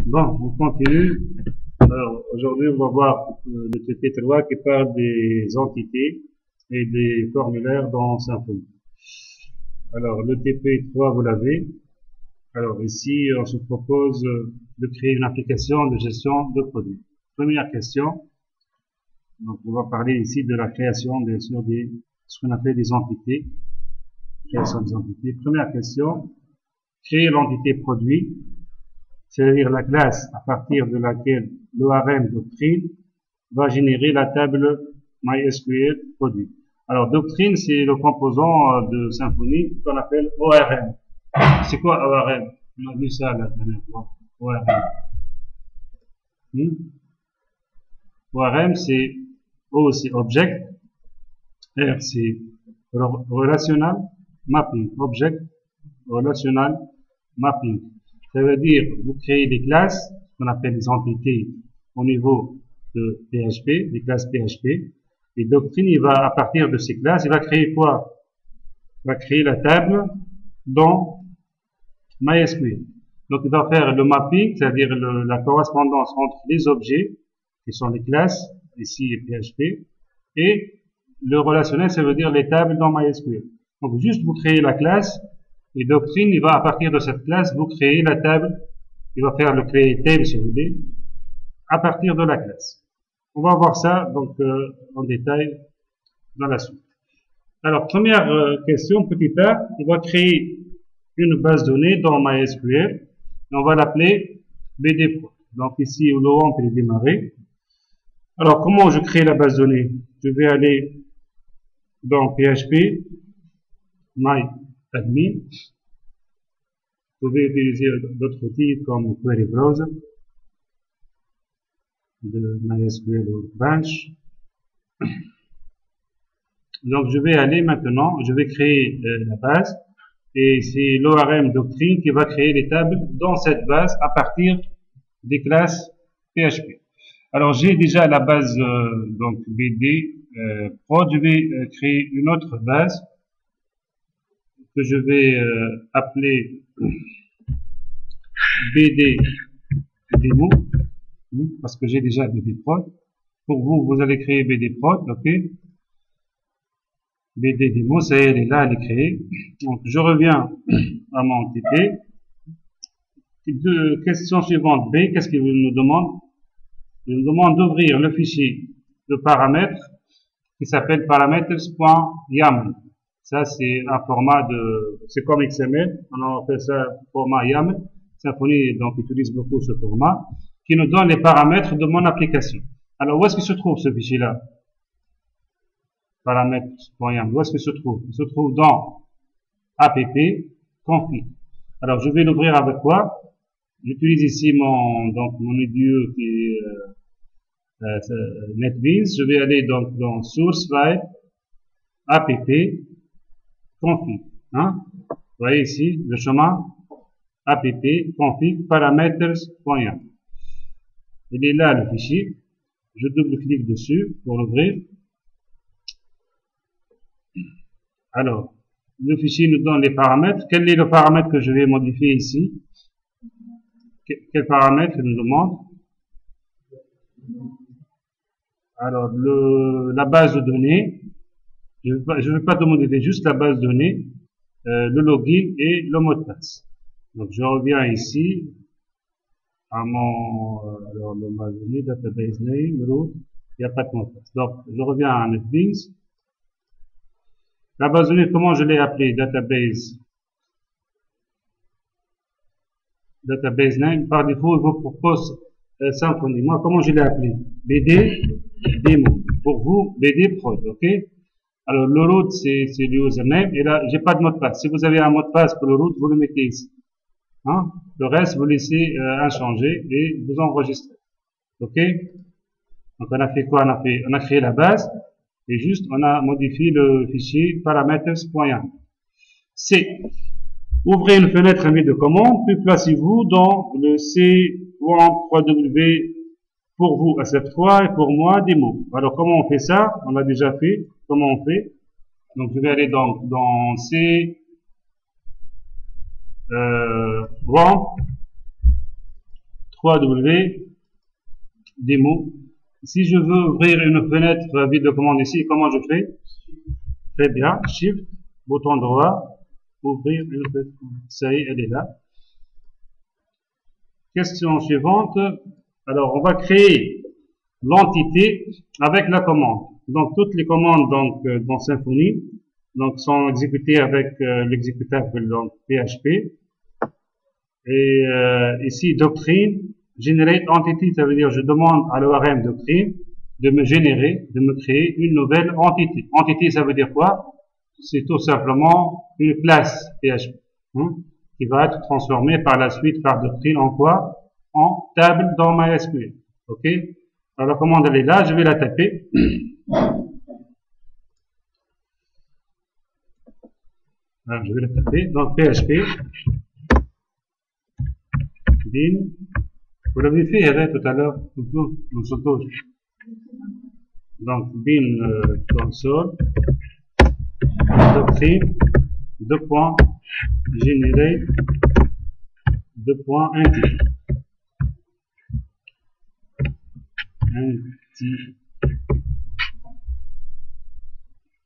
Bon, on continue. Alors, aujourd'hui, on va voir le TP3 qui parle des entités et des formulaires dans Symfony. Alors, le TP3, vous l'avez. Alors, ici, on se propose de créer une application de gestion de produits. Première question. Donc, on va parler ici de la création, bien sûr, ce qu'on appelle des entités. Création des entités. Première question. Créer l'entité produit, c'est-à-dire la classe à partir de laquelle l'ORM Doctrine va générer la table MySQL produit. Alors, Doctrine, c'est le composant de Symfony qu'on appelle ORM. C'est quoi ORM? On a vu ça la dernière fois. ORM. ORM, c'est O, c'est Object. R, c'est Relational Mapping. Object, Relational Mapping. Ça veut dire, vous créez des classes, qu'on appelle des entités au niveau de PHP, des classes PHP. Et Doctrine, il va, à partir de ces classes, il va créer quoi? Il va créer la table dans MySQL. Donc, il va faire le mapping, c'est-à-dire la correspondance entre les objets, qui sont les classes, ici PHP, et le relationnel, ça veut dire les tables dans MySQL. Donc, juste vous créez la classe, et Doctrine, il va, à partir de cette classe, vous créer la table, il va faire le create table, si vous voulez, à partir de la classe. On va voir ça, donc, en détail, dans la suite. Alors, première question, petit a, on va créer une base de données dans MySQL, et on va l'appeler BDProd. Donc, ici, Laurent, on peut démarrer. Alors, comment je crée la base de données? Je vais aller dans PHP, MyAdmin. Vous pouvez utiliser d'autres outils comme Query Browser, de MySQL ou Branch. Donc, je vais aller maintenant, je vais créer la base, et c'est l'ORM Doctrine qui va créer les tables dans cette base à partir des classes PHP. Alors, j'ai déjà la base donc BD prod. Je vais créer une autre base que je vais appeler BD Demo, parce que j'ai déjà BD prod. Pour vous, vous allez créer BD prod, ok? BD Demo, ça y est, elle est là, elle est créée. Donc, je reviens à mon TP. Question suivante, B, qu'est-ce qu'il nous demande? Il nous demande d'ouvrir le fichier de paramètres qui s'appelle parameters.yaml. Ça, c'est un format c'est comme XML. On appelle ça format YAML. Symfony, donc, utilise beaucoup ce format qui nous donne les paramètres de mon application. Alors, où est-ce qu'il se trouve ce fichier-là? Paramètres.yaml. Où est-ce qu'il se trouve? Il se trouve dans app config. Alors, je vais l'ouvrir avec quoi? J'utilise ici mon IDE qui est NetBeans. Je vais aller donc dans source file app config. Hein? Vous voyez ici le chemin app config parameters.yaml. Il est là le fichier. Je double-clique dessus pour l'ouvrir. Alors, le fichier nous donne les paramètres. Quel est le paramètre que je vais modifier ici? Quel paramètre il nous demande? Alors, la base de données. Je ne vais pas te modifier, juste la base de données, le login et le mot de passe. Donc, je reviens ici à alors, le base de données, database name, root, il n'y a pas de mot de passe. Donc, je reviens à NetBeans. La base de données, comment je l'ai appelée? Database name. Par défaut, il vous propose Symfony. Moi, comment je l'ai appelé? BD Demo. Pour vous, BD Prod, ok? Alors, le root, c'est le username. Et là, j'ai pas de mot de passe. Si vous avez un mot de passe pour le root, vous le mettez ici. Hein? Le reste, vous laissez inchangé et vous enregistrez. Ok? Donc, on a fait quoi? On a créé la base. Et juste, on a modifié le fichier parameters.yaml. C. Ouvrez une fenêtre amie de commande, puis placez-vous dans le C.3W pour vous à cette fois et pour moi démo. Alors, comment on fait ça? On l'a déjà fait. Comment on fait? Donc, je vais aller dans C, 3 www.demo. Si je veux ouvrir une fenêtre vide de commande ici, comment je fais? Très bien, Shift, bouton droit, ouvrir une fenêtre. Ça y est, elle est là. Question suivante. Alors, on va créer l'entité avec la commande. Donc, toutes les commandes dans Symfony sont exécutées avec l'exécutable PHP. Et ici, doctrine, generate entity, ça veut dire je demande à l'ORM doctrine de me créer une nouvelle entité. Entité, ça veut dire quoi? C'est tout simplement une classe PHP qui va être transformée par la suite par doctrine en quoi? En table dans MySQL. Ok? Alors la commande elle est là, je vais la taper. Alors, je vais la taper. Donc PHP bin. Vous l'avez fait tout à l'heure, donc bin console doctrine generate entity.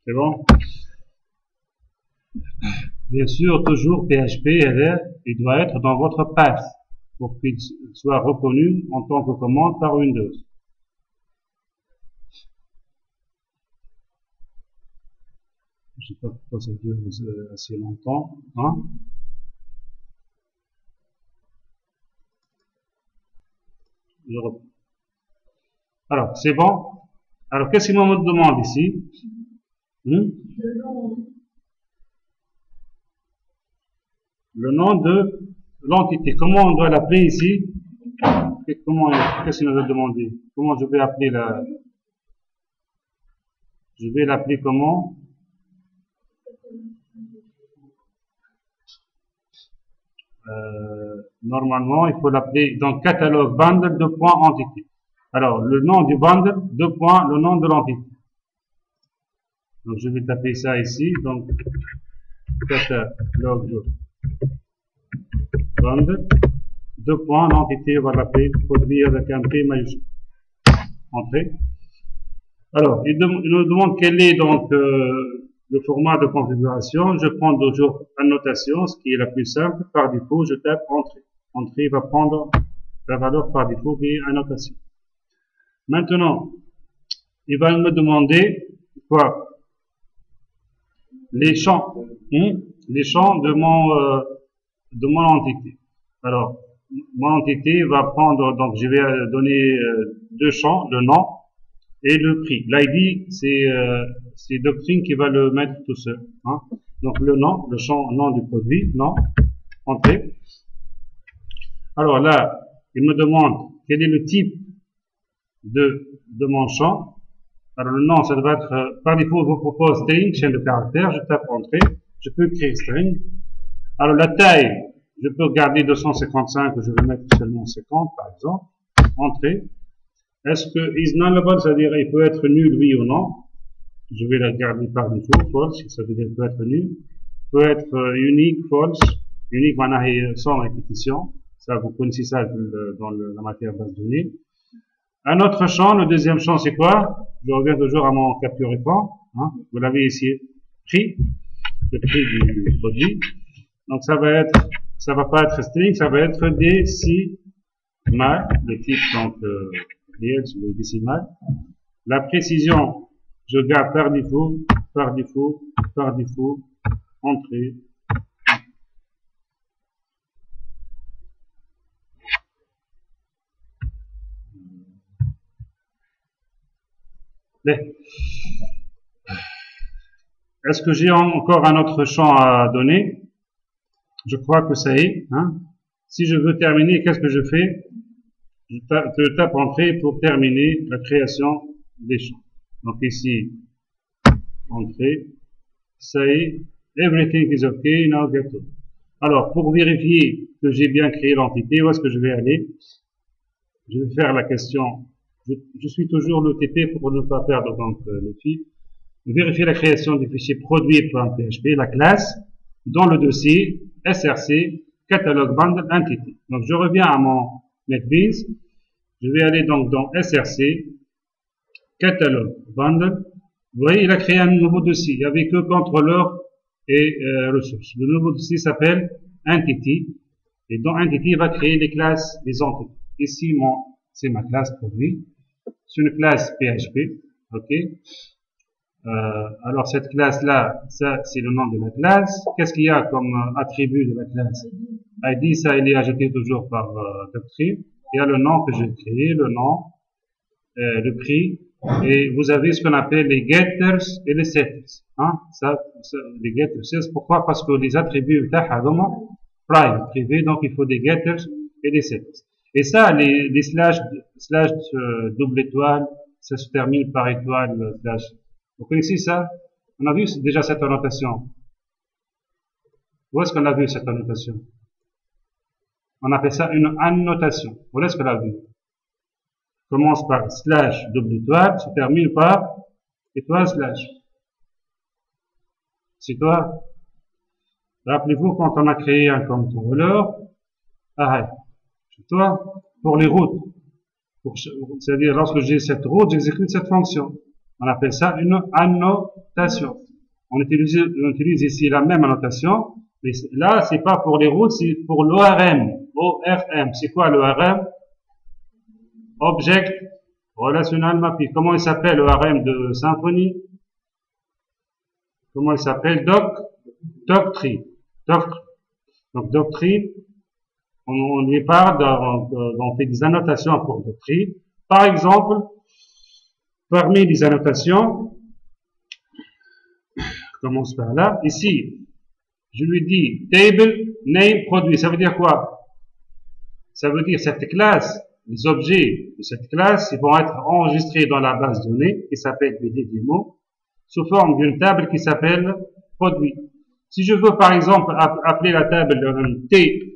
C'est bon? Bien sûr, toujours PHP il doit être dans votre path pour qu'il soit reconnu en tant que commande par Windows. Je ne sais pas pourquoi ça dure assez longtemps. Hein? Alors, c'est bon. Alors, qu'est-ce qu'il me demande ici? Le nom de l'entité. Comment on doit l'appeler ici? Qu'est-ce qu'il nous a demandé? Comment je vais appeler la... Je vais l'appeler comment? Normalement, il faut l'appeler dans catalogue bundle entité. Alors, le nom du bundle, le nom de l'entité. Donc, je vais taper ça ici. Donc, catalogue bundle, l'entité, on va l'appeler produit avec un P majuscule. Entrée. Alors, il nous demande quel est donc le format de configuration. Je prends toujours annotation, ce qui est la plus simple. Par défaut, je tape entrée. Entrée va prendre la valeur par défaut qui est annotation. Maintenant, il va me demander quoi? Les champs de mon entité. Alors, mon entité va prendre, donc je vais donner deux champs, le nom et le prix. L'ID, c'est Doctrine qui va le mettre tout seul. Hein. Donc le nom, le champ nom du produit, nom, entrée. Alors là, il me demande quel est le type de mon champ. Alors le nom, ça doit être, par défaut, je vous propose string, chaîne de caractères, je tape entrée, je peux écrire string. Alors la taille, je peux garder 255, je vais mettre seulement 50 par exemple, entrée. Est-ce que is nullable, c'est-à-dire il peut être nul, oui ou non? Je vais la garder par défaut, false, ça veut dire peut être nul. Peut être unique, false, unique sans répétition. Ça, vous connaissez ça dans la matière base de données. Un autre champ, le deuxième champ, c'est quoi? Je reviens toujours à mon capture écran. Hein. Vous l'avez ici, prix, le prix du produit. Donc ça va pas être string, ça va être décimal, le type donc réel, c'est le décimal. La précision, je garde par défaut, entrée. Est-ce que j'ai encore un autre champ à donner? Je crois que ça y est. Hein. Si je veux terminer, qu'est-ce que je fais? Je tape entrée pour terminer la création des champs. Donc ici, entrée, ça y est, everything is okay, now get to. Alors, pour vérifier que j'ai bien créé l'entité, où est-ce que je vais aller? Je vais faire la question. Je suis toujours le TP pour ne pas perdre donc le fil. Vérifier la création du fichier produit.php, la classe, dans le dossier src catalogue bundle entity. Donc je reviens à mon NetBeans. Je vais aller donc dans SRC, catalogue, bundle. Vous voyez, il a créé un nouveau dossier. Il n'y avait que contrôleur et ressources. Le nouveau dossier s'appelle Entity. Et dans Entity, il va créer les classes des entités. Ici, c'est ma classe produit. C'est une classe PHP. OK. Alors, cette classe-là, ça, c'est le nom de la classe. Qu'est-ce qu'il y a comme attribut de la classe? ID, ça, il est ajouté toujours par Doctrine. Il y a le nom que j'ai créé, le nom, le prix. Et vous avez ce qu'on appelle les getters et les setters. Hein? Ça, les getters, c'est pourquoi? Parce que les attributs, private, privé, donc il faut des getters et des setters. Et ça, les slash double étoile, ça se termine par étoile, slash. Vous connaissez ça? On a vu déjà cette annotation. Où est-ce qu'on a vu cette annotation? On appelle ça une annotation. Où est-ce qu'on l'a vu? Commence par slash double étoile, se termine par étoile slash. C'est toi? Rappelez-vous quand on a créé un controller, c'est toi, pour les routes. C'est-à-dire, lorsque j'ai cette route, j'exécute cette fonction. On appelle ça une annotation. On utilise ici la même annotation, mais là, c'est pas pour les routes, c'est pour l'ORM. ORM. C'est quoi l'ORM? Object Relational Mapping. Comment il s'appelle l'ORM de Symfony? Comment il s'appelle? Doctrine. Donc, Doctrine, on y parle, on fait des annotations pour Doctrine. Par exemple, parmi les annotations, je commence par là. Ici, je lui dis table name produit. Ça veut dire quoi? Ça veut dire cette classe, les objets de cette classe, ils vont être enregistrés dans la base de données qui s'appelle BDDemo sous forme d'une table qui s'appelle produit. Si je veux par exemple appeler la table T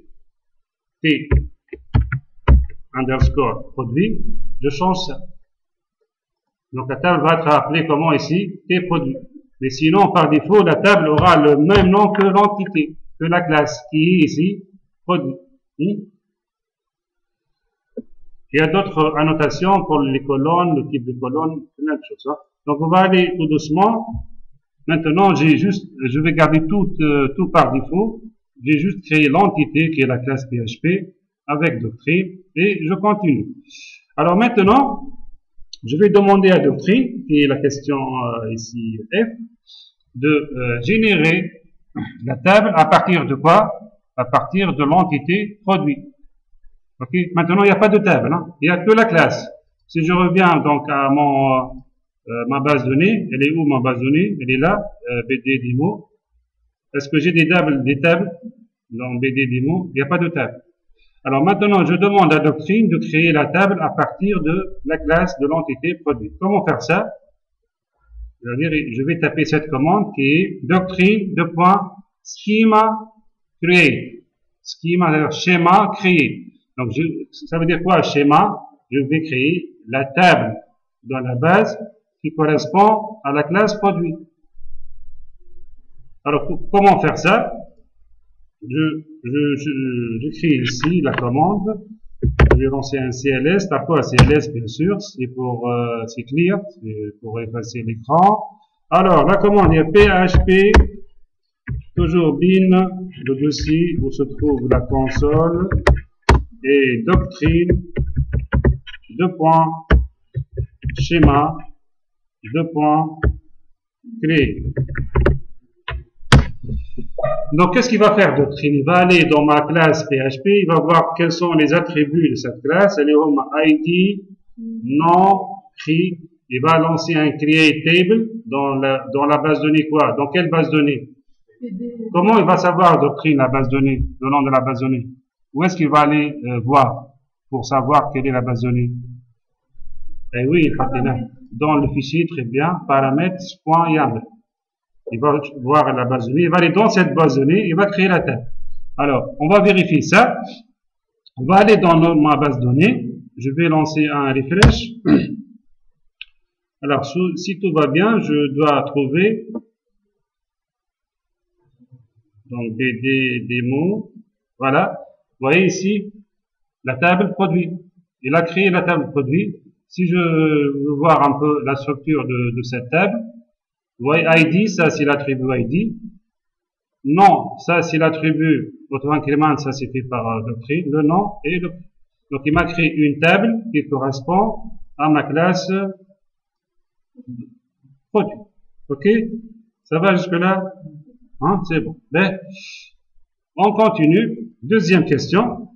underscore produit, je change ça. Donc la table va être appelée comment ici? T produit. Mais sinon, par défaut, la table aura le même nom que l'entité, que la classe, qui est ici produit. Il y a d'autres annotations pour les colonnes, le type de colonne, plein de choses. Hein. Donc on va aller tout doucement. Maintenant, je vais garder tout par défaut. J'ai juste créé l'entité qui est la classe PHP avec Doctrine et je continue. Alors maintenant, je vais demander à Doctrine, qui est la question ici F, de générer la table à partir de quoi? À partir de l'entité produit. Ok. Maintenant, il n'y a pas de table, hein. Il n'y a que la classe. Si je reviens donc à ma base de données, elle est où ma base de données? Elle est là, BD-Demo. Est-ce que j'ai des tables dans BD-Demo? Il n'y a pas de table. Alors maintenant, je demande à Doctrine de créer la table à partir de la classe de l'entité produit. Comment faire ça? C'est-à-dire, je vais taper cette commande qui est Doctrine .schema create. Schema, c'est-à-dire schéma créé. Donc, ça veut dire quoi, schéma? Je vais créer la table dans la base qui correspond à la classe produit. Alors, comment faire ça? J'écris ici la commande. Je vais lancer un CLS. T'as quoi, CLS, bien sûr? C'est c'est clear, c'est pour effacer l'écran. Alors, la commande est PHP, toujours bin, le dossier où se trouve la console, et Doctrine, schéma, créer. Donc, qu'est-ce qu'il va faire, Doctrine? Il va aller dans ma classe PHP, il va voir quels sont les attributs de cette classe. Elle est où? ID, nom, prix. Il va lancer un create table dans la base de données quoi? Dans quelle base de données? Comment il va savoir, Doctrine, la base de données, le nom de la base de données? Où est-ce qu'il va aller voir pour savoir quelle est la base de données? Eh oui, dans le fichier, très bien, paramètres.yaml. Il va voir la base de données, il va aller dans cette base de données, il va créer la table. Alors, on va vérifier ça. On va aller dans ma base de données. Je vais lancer un refresh. Alors, si tout va bien, je dois trouver donc BD démo. Voilà. Vous voyez ici, la table produit. Il a créé la table produit. Si je veux voir un peu la structure de cette table, vous voyez ID, ça c'est l'attribut ID. Nom, ça c'est l'attribut auto-increment, ça c'est fait par doctrine, le nom et le prix. Donc il m'a créé une table qui correspond à ma classe produit. Ok? Ça va jusque-là? Hein? C'est bon. Ben, on continue. Deuxième question.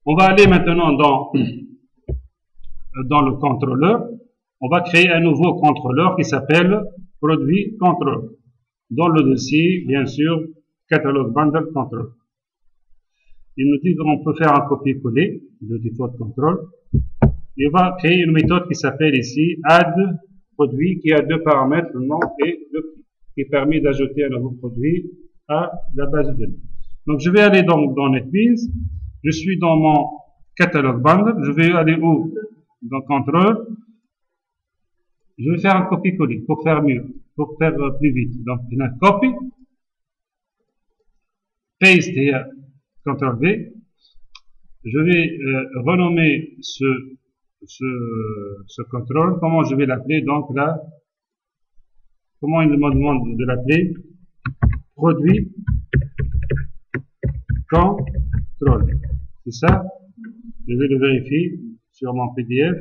On va aller maintenant dans le contrôleur. On va créer un nouveau contrôleur qui s'appelle produit contrôle. Dans le dossier, bien sûr, catalogue bundle control. Il nous dit qu'on peut faire un copier-coller de default control. Il va créer une méthode qui s'appelle ici add produit, qui a deux paramètres, le nom et le prix, qui permet d'ajouter un nouveau produit à la base de données. Donc je vais aller donc dans NetBeans. Je suis dans mon catalogue bundle. Je vais aller où? Dans control. Je vais faire un copier-coller pour faire mieux, pour faire plus vite. Donc, il y a copy, paste et CTRL V. Je vais renommer ce contrôle. Comment je vais l'appeler? Donc là, comment il me demande de l'appeler? Produit contrôle. C'est ça? Je vais le vérifier sur mon PDF.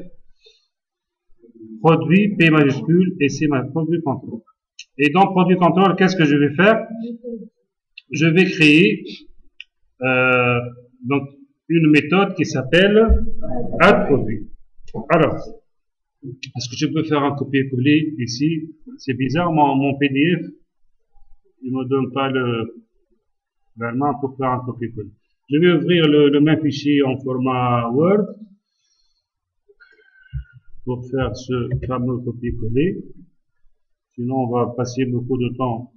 Produit, P majuscule, et c'est ma produit contrôle. Et dans produit contrôle, qu'est-ce que je vais faire? Je vais créer donc une méthode qui s'appelle add produit. Alors, est-ce que je peux faire un copier-coller ici? C'est bizarre, mon PDF, il me donne pas vraiment pour faire un copier-coller. Je vais ouvrir le même fichier en format Word pour faire ce fameux copier-coller. Sinon, on va passer beaucoup de temps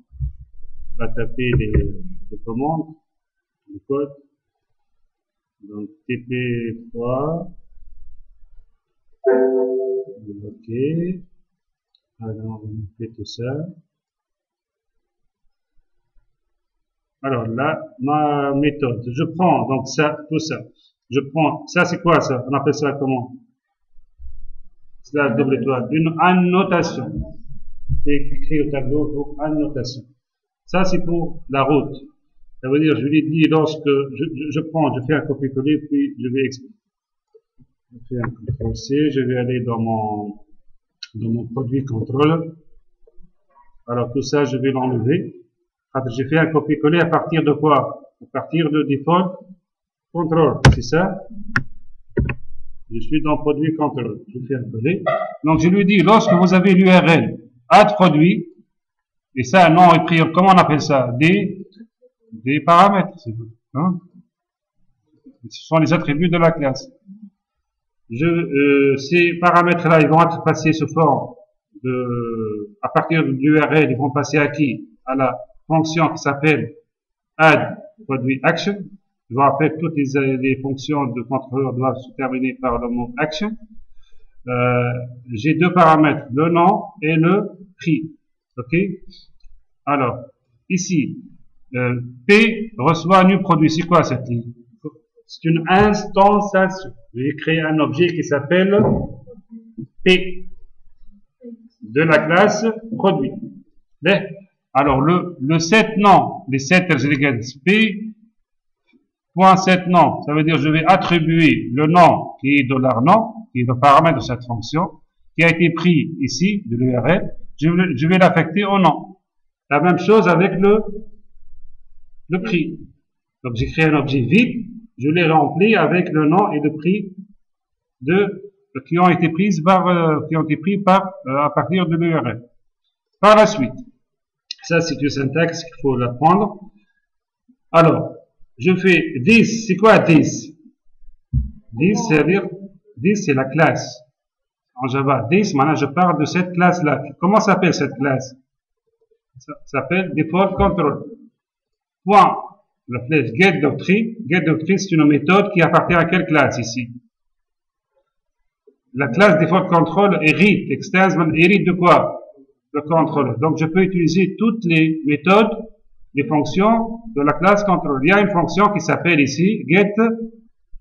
à taper les commandes, le code. Donc, TP3. OK. Alors, on fait tout ça. Alors là, ma méthode. Je prends donc ça, tout ça. Je prends, ça c'est quoi ça? On appelle ça comment? Slash double étoile, une annotation. C'est écrit au tableau pour annotation. Ça, c'est pour la route. Ça veut dire, je lui dis, lorsque je fais un copier-coller, puis je vais expliquer. Je fais un CTRL-C, je vais aller dans mon produit contrôle. Alors, tout ça, je vais l'enlever. J'ai fait un copier-coller à partir de quoi? À partir de default control, c'est ça? Je suis dans produit contrôle. Je fais un coller. Donc, je lui dis, lorsque vous avez l'URL add produit, et ça, nom et prix, comment on appelle ça? Des paramètres. Hein? Ce sont les attributs de la classe. Ces paramètres-là, ils vont être passés sous forme à partir de l'URL, ils vont passer à qui? À la fonction qui s'appelle add produit action. Je vous rappelle que toutes les fonctions de contrôleur doivent se terminer par le mot action. J'ai deux paramètres, le nom et le prix. OK? Alors, ici, P reçoit un new produit. C'est quoi cette ligne? C'est une instanciation. J'ai créé un objet qui s'appelle P de la classe produit. Mais, alors, le set nom, les setters elegans P, point set nom, ça veut dire je vais attribuer le nom qui est $nom, qui est le paramètre de cette fonction, qui a été pris ici, de l'URL, je vais l'affecter au nom. La même chose avec le prix. Donc j'ai créé un objet vide, je l'ai rempli avec le nom et le prix qui ont été pris à partir de l'URL. Par la suite, ça c'est une syntaxe qu'il faut l'apprendre. Alors, je fais this, c'est quoi this? This, c'est-à-dire, this c'est la classe. En Java, this, maintenant je parle de cette classe-là. Comment s'appelle cette classe? Ça s'appelle default control. Point. La flèche get doctrine. Get doctrine, c'est une méthode qui appartient à quelle classe ici? La classe default control hérite, extends, hérite de quoi? Le contrôleur. Donc je peux utiliser toutes les méthodes, les fonctions de la classe control. Il y a une fonction qui s'appelle ici get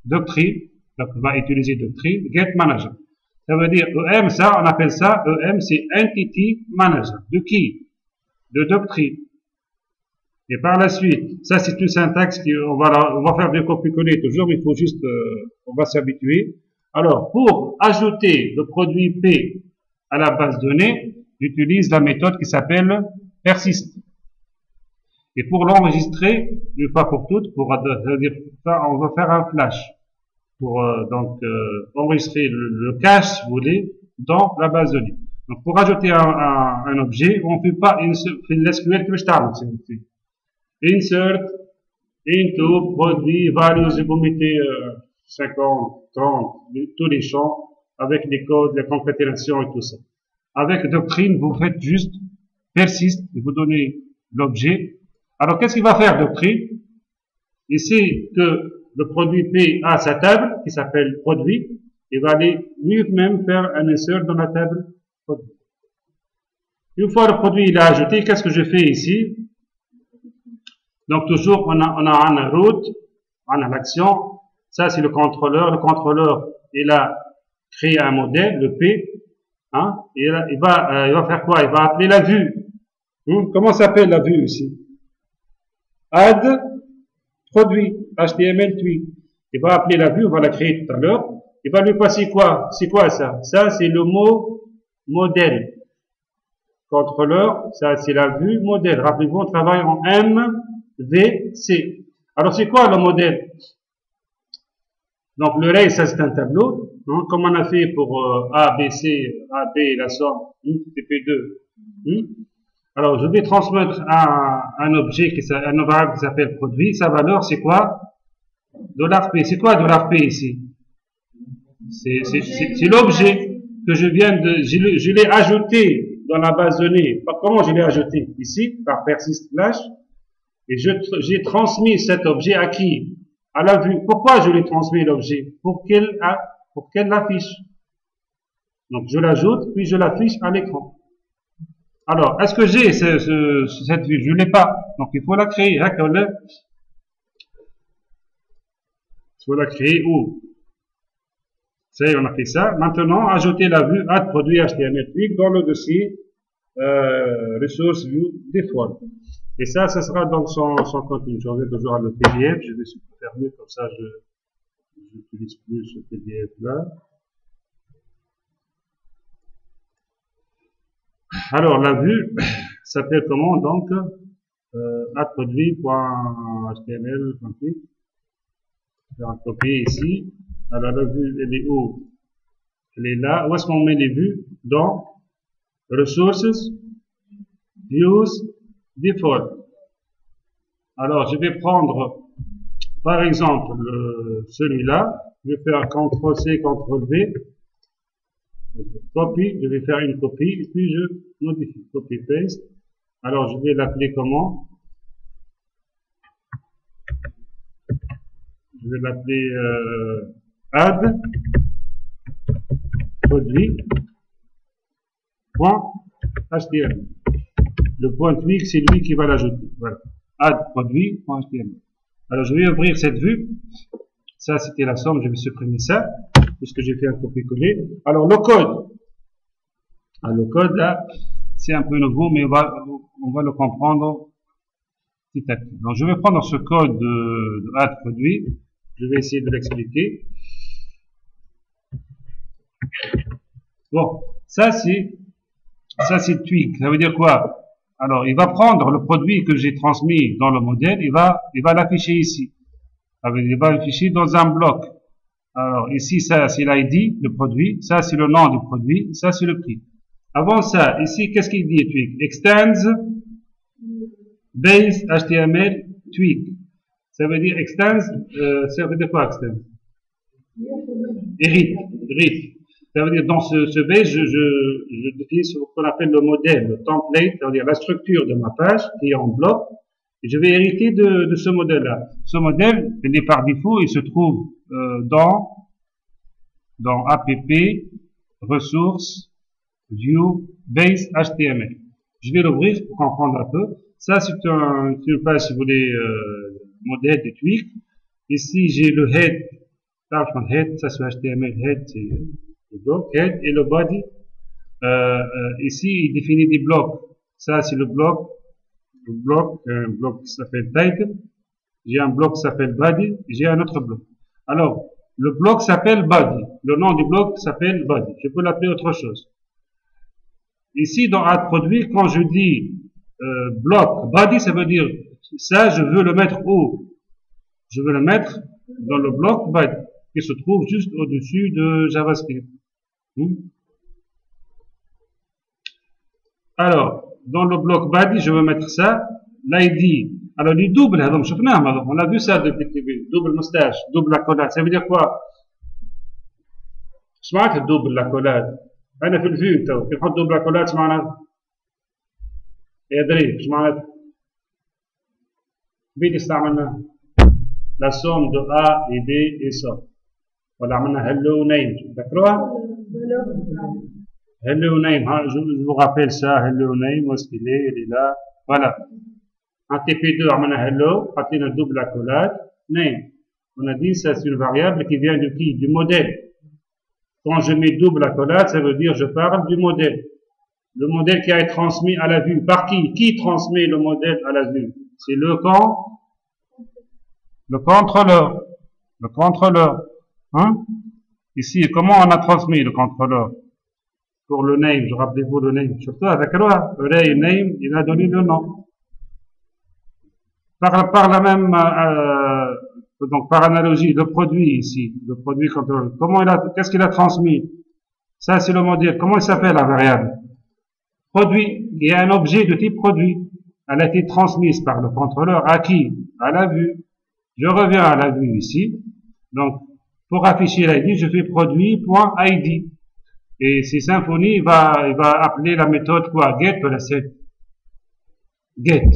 doctrine, donc on va utiliser doctrine, get manager. Ça veut dire EM, ça, on appelle ça, EM, c'est entity manager. De qui? De doctrine. Et par la suite, ça c'est une syntaxe on va faire des copier-coller toujours, mais il faut juste, on va s'habituer. Alors, pour ajouter le produit P à la base de données, j'utilise la méthode qui s'appelle persist. Et pour l'enregistrer, une fois pour toutes, on va faire un flash pour enregistrer le cache, si vous voulez, dans la base de données. Donc, pour ajouter un objet, on ne fait pas l'SQL que je t'arrête. Insert into produit values et vous mettez 50, 30, tous les champs avec les codes, la concaténation et tout ça. Avec doctrine, vous faites juste persist et vous donnez l'objet. Alors, qu'est-ce qu'il va faire, doctrine? Ici, que le produit P a sa table, qui s'appelle produit, il va aller lui-même faire un insert dans la table produit. Une fois le produit il est ajouté, qu'est-ce que je fais ici? Donc, toujours, on a un route, on a l'action. Ça, c'est le contrôleur. Le contrôleur, il a créé un modèle, le P, hein, et il va faire quoi? Il va appeler la vue. Comment s'appelle la vue ici? Add produit, HTML tweak. Il va appeler la vue, on va la créer tout à l'heure. Il va lui passer quoi? C'est quoi ça? Ça, c'est le mot modèle. Contrôleur, ça, c'est la vue modèle. Rappelez-vous, on travaille en MVC. Alors, c'est quoi le modèle? Donc, le ray, ça, c'est un tableau. Hein, comme on a fait pour A, B, C, A, B, la somme, TP2. Alors, je vais transmettre un objet, un variable qui s'appelle produit. Sa valeur, c'est quoi? $P. C'est quoi $P ici? C'est l'objet que je l'ai ajouté dans la base de données. Comment je l'ai ajouté? Ici, par persist flash. Et j'ai transmis cet objet à qui? À la vue. Pourquoi je lui transmets l'objet? Pour qu'elle l'affiche. Donc, je l'ajoute, puis je l'affiche à l'écran. Alors, est-ce que j'ai cette vue? Je ne l'ai pas. Donc, il faut la créer. Il faut la créer où? Ça y est, on a fait ça. Maintenant, ajouter la vue add produit HTML dans le dossier resource view default. Et ça sera donc son contenu. Je reviens toujours à le PDF. Je vais fermer comme ça. Je n'utilise plus ce PDF là. Alors, la vue s'appelle comment donc? Produit.html. Je vais en copier ici. Alors, la vue, elle est où? Elle est là. Où est-ce qu'on met les vues? Dans Resources, Views, Default. Alors, je vais prendre, par exemple, celui-là. Je vais faire CTRL-C, CTRL-V. Copie, je vais faire une copie, et puis je modifie. Copy-paste. Alors, je vais l'appeler comment? Je vais l'appeler add produit.html. Le point tweak, c'est lui qui va l'ajouter. Voilà. Add produit.html. Alors, je vais ouvrir cette vue. Ça, c'était la somme. Je vais supprimer ça, puisque j'ai fait un copier-coller. Alors, le code. Alors, le code, là, c'est un peu nouveau, mais on va le comprendre petit à petit. Donc, je vais prendre ce code de add produit. Je vais essayer de l'expliquer. Bon, ça c'est tweak. Ça veut dire quoi? Alors, il va prendre le produit que j'ai transmis dans le modèle, il va l'afficher ici. Il va l'afficher dans un bloc. Alors, ici, ça c'est l'ID, le produit. Ça c'est le nom du produit. Ça c'est le prix. Avant ça, ici, qu'est-ce qu'il dit, tweak? Extends base HTML tweak. Ça veut dire extends, ça veut dire quoi extends? Hérite. Ça veut dire dans ce base, je définis ce qu'on appelle le modèle, le template, ça veut dire la structure de ma page qui est en bloc. Et je vais hériter de ce modèle-là. Ce modèle, il est par défaut, il se trouve dans app ressources view base HTML. Je vais l'ouvrir pour comprendre un peu. Ça, c'est une page, si vous voulez, modèle de tweak. Ici, j'ai le head تعرف شكون head, ça c'est HTML, head c'est le bloc, head et le body. Ici, il définit des blocs. Ça, c'est le bloc, un bloc qui s'appelle title. J'ai un bloc qui s'appelle body, j'ai un autre bloc. Alors, le bloc s'appelle body. Le nom du bloc s'appelle body. Je peux l'appeler autre chose. Ici, dans add produit, quand je dis bloc body, ça veut dire ça, je veux le mettre où? Je veux le mettre dans le bloc body, qui se trouve juste au-dessus de JavaScript. Alors, dans le bloc body, je veux mettre ça, l'ID. Alors, les doubles, on a vu ça depuis le début. Double moustache, double accolade. Ça veut dire quoi? ايش معناتها الدوبل لاكولاد؟ انا في الفيو تو كي نحط دوبل لاكولاد ايش معناتها؟ يا دري ايش معناتها؟ بيت استعملناها لا سوم دو ا اي بي اي سو ولا عملنا هلو نيم تذكروها؟ هلو نيم je vous rappelle ça هلو نيم où est-ce qu'il est? Il est là voilà en TP2 عملنا هلو حطينا double accolade name on a dit ça c'est une variable qui vient de qui? Du modèle. Quand je mets double accolade, ça veut dire je parle du modèle. Le modèle qui a été transmis à la vue. Par qui? Qui transmet le modèle à la vue? C'est le contrôleur. Le contrôleur. Hein? Ici, comment on a transmis le contrôleur? Pour le name, je rappelez-vous le name. Surtout avec le name, il a donné le nom. Par la même, donc par analogie, le produit ici, le produit contrôleur, qu'est-ce qu'il a transmis? Ça c'est le modèle. Comment il s'appelle la variable? Produit. Il y a un objet de type produit. Elle a été transmise par le contrôleur à qui? À la vue. Je reviens à la vue ici. Donc, pour afficher l'ID, je fais produit.id. Et si Symfony, il va appeler la méthode quoi? Get ou la set? Get.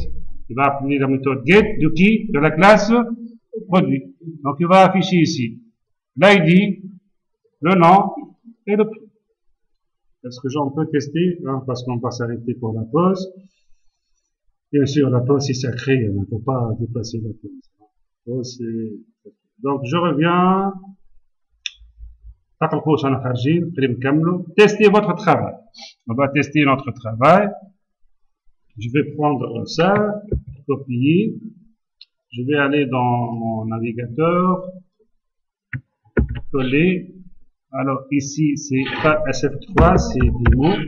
Il va appeler la méthode get de qui? De la classe produit. Donc, il va afficher ici l'ID, le nom et le prix. Est-ce que j'en peux tester? Hein, parce qu'on va s'arrêter pour la pause. Bien sûr, la pause c'est sacré, il ne faut pas dépasser la pause. Donc, je reviens. Testez votre travail. On va tester notre travail. Je vais prendre ça, copier. Je vais aller dans mon navigateur, coller. Alors ici c'est SF3, c'est des mots.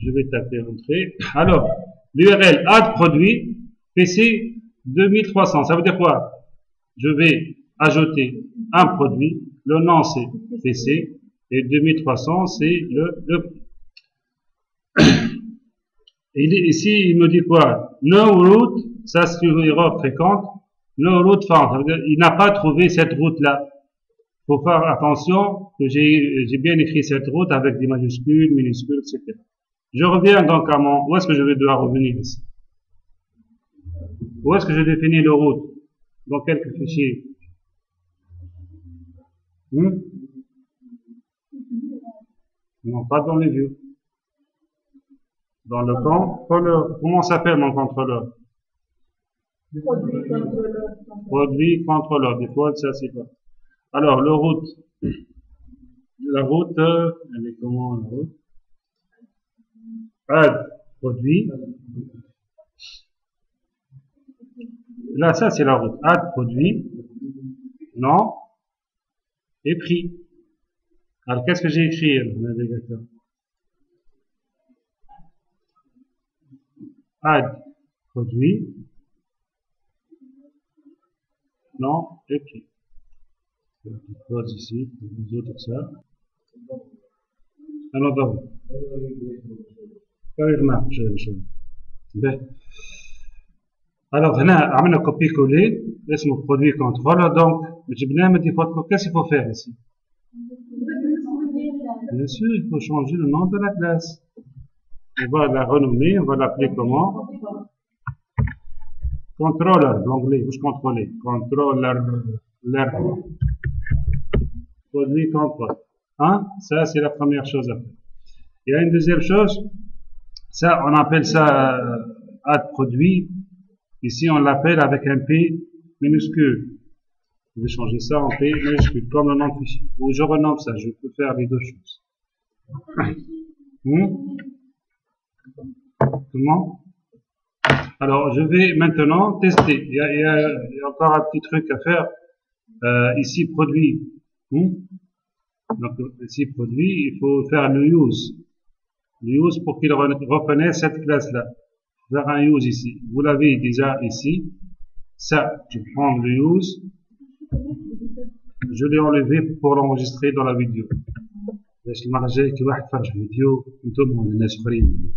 Je vais taper entrée. Alors l'URL add produit PC 2300. Ça veut dire quoi? Je vais ajouter un produit. Le nom c'est PC et 2300 c'est le prix. Ici il me dit quoi? No route. Ça, c'est une erreur fréquente. No route found. Ça veut dire, il n'a pas trouvé cette route-là. Il faut faire attention que j'ai bien écrit cette route avec des majuscules, minuscules, etc. Je reviens donc à où est-ce que je vais devoir revenir ici? Où est-ce que je définis le route? Dans quelques fichiers? Non, pas dans les views. Dans le contrôleur. Comment s'appelle mon contrôleur? Produit contrôleur. Des fois, ça c'est pas. Alors, le route. La route, elle est comment la route? Add produit. Là, ça c'est la route. Add produit. Nom. Et prix. Alors, qu'est-ce que j'ai écrit, le navigateur? Add produit. Non, et puis, pose ici, les autres ça. Alors, donc, alors, on a copié-collé, laisse-moi produit contrôle, donc, qu'est-ce qu'il faut faire ici? Bien sûr, il faut changer le nom de la classe. On va la renommer, on va l'appeler comment? Controller, l'anglais, je contrôler. Controller, produit contrôle. Hein? Ça, c'est la première chose à faire. Il y a une deuxième chose. Ça, on appelle ça add produit. Ici, on l'appelle avec un P minuscule. Je vais changer ça en P majuscule, comme le nom de fichier. Ou je renomme ça, je peux faire les deux choses. Comment? Alors, je vais maintenant tester. Il y a encore un petit truc à faire. Ici, produit. Donc, ici, produit, il faut faire le use. Le use pour qu'il reconnaisse cette classe-là. Faire un use ici. Vous l'avez déjà ici. Ça, je prends le use. Je l'ai enlevé pour l'enregistrer dans la vidéo. باش المرة الجاية كي واحد يتفرج في فيديو انتم ولا ناس اخرين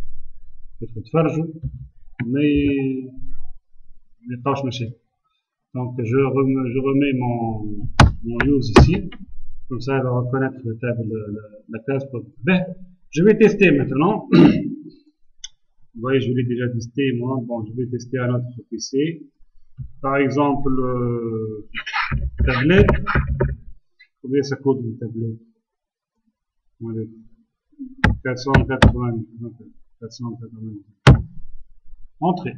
يتفرجوا ما يلقاوش مشاكل. Donc je remets mon use ici, comme ça elle va reconnaître la classe. Ben, je vais tester maintenant. Vous voyez, je l'ai déjà testé moi. Bon, je vais tester un autre PC. Par exemple, tablette. Combien ça coûte une tablette? 480. Entrée.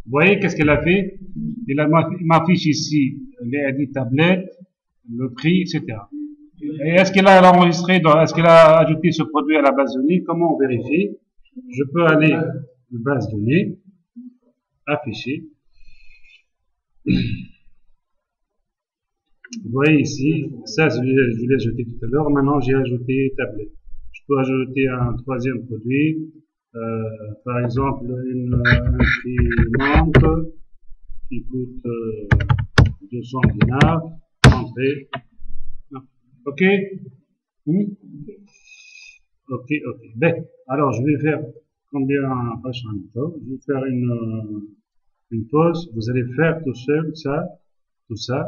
Vous voyez qu'est-ce qu'elle a fait? Elle m'affiche ici les tablettes, le prix, etc. Et est-ce qu'elle a enregistré, est-ce qu'elle a ajouté ce produit à la base de données? Comment on vérifie? Je peux aller à la base de données, afficher. Vous voyez ici, ça je l'ai ajouté tout à l'heure. Maintenant j'ai ajouté tablette. Je peux ajouter un troisième produit, par exemple une imprimante qui coûte 200 dinars. Entrée. Ok. Ok. Ben, alors je vais faire combien? Je vais faire une pause. Vous allez faire tout seul ça, tout ça.